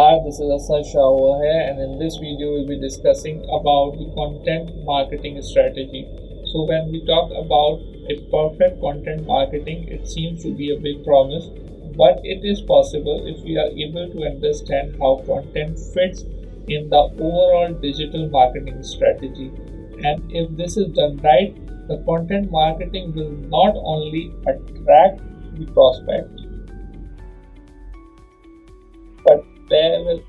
Hi, this is Asad Shah over here, and in this video, we'll be discussing about the content marketing strategy. So, when we talk about a perfect content marketing, it seems to be a big promise, but it is possible if we are able to understand how content fits in the overall digital marketing strategy. And if this is done right, the content marketing will not only attract the prospect, but they will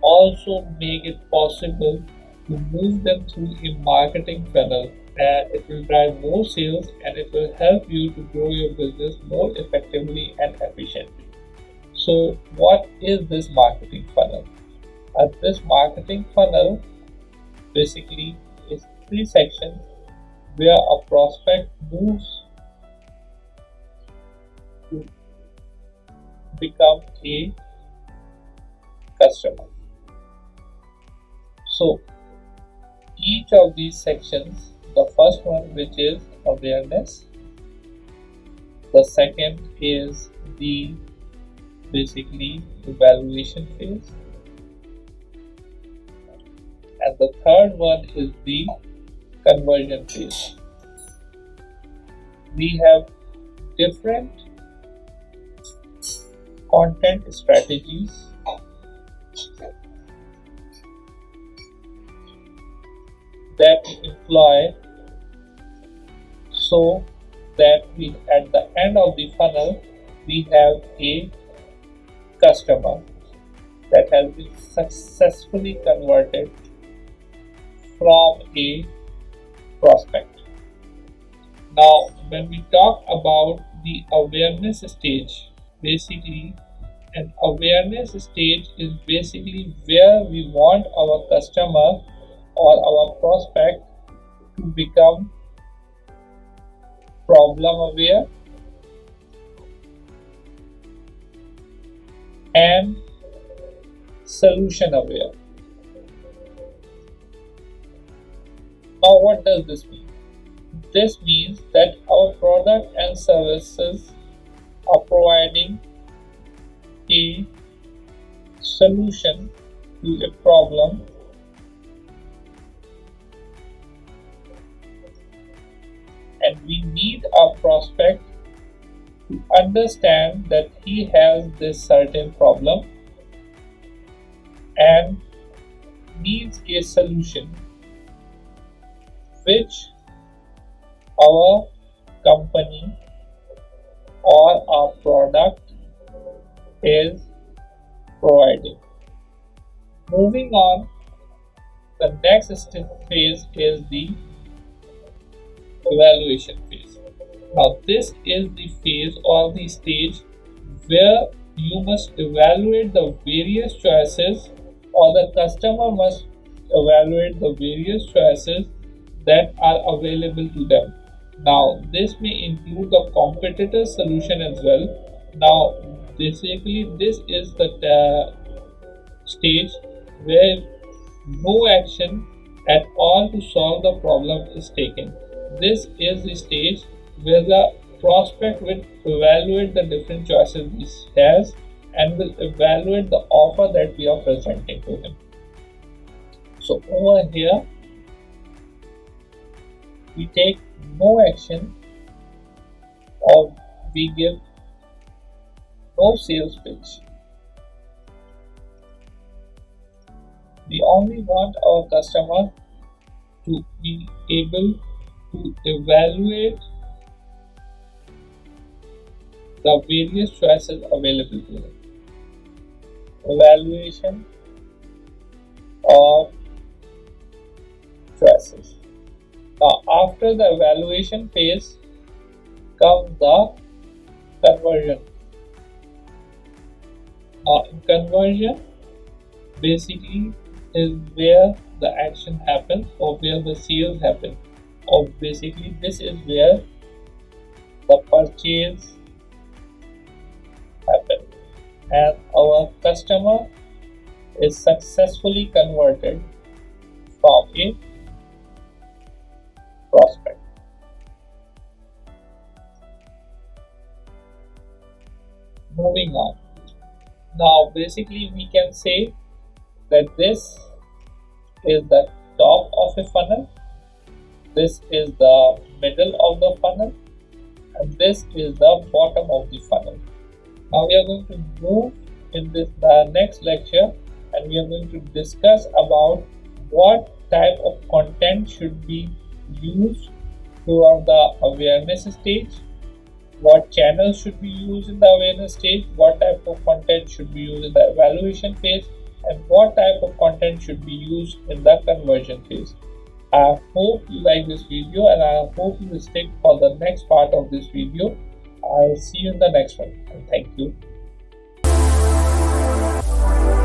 also make it possible to move them through a marketing funnel, and it will drive more sales and it will help you to grow your business more effectively and efficiently. So what is this marketing funnel? This marketing funnel basically is three sections where a prospect moves to become a customer. So each of these sections, the first one which is awareness, the second is the basically evaluation phase, and the third one is the conversion phase. We have different content strategies that we employ so that we at the end of the funnel we have a customer that has been successfully converted from a prospect. Now when we talk about the awareness stage, basically an awareness stage is basically where we want our customer or our prospect to become problem aware and solution aware. Now what does this mean? This means that our product and services are providing a solution to a problem, and we need our prospect to understand that he has this certain problem and needs a solution which our company or our product is providing. Moving on, the next phase is the evaluation phase. Now this is the phase or the stage where you must evaluate the various choices, or the customer must evaluate the various choices that are available to them. Now this may include the competitor solution as well. Now basically this is the stage where no action at all to solve the problem is taken. This is the stage where the prospect will evaluate the different choices he has and will evaluate the offer that we are presenting to him. So over here, we take no action or we give no sales pitch. We only want our customer to be able to evaluate the various choices available to them. Evaluation of choices. Now after the evaluation phase comes the conversion. Now in conversion basically is where the action happens or where the sales happen, or basically this is where the purchase happens and our customer is successfully converted from a prospect. Moving on, Now, basically, we can say that this is the top of a funnel, this is the middle of the funnel, and this is the bottom of the funnel. Now we are going to move in this the next lecture, and we are going to discuss about what type of content should be used throughout the awareness stage, what channels should be used in the awareness stage, what type of content should be used in the evaluation phase, and what type of content should be used in the conversion phase. I hope you like this video, and I hope you will stick for the next part of this video. I'll see you in the next one, and thank you.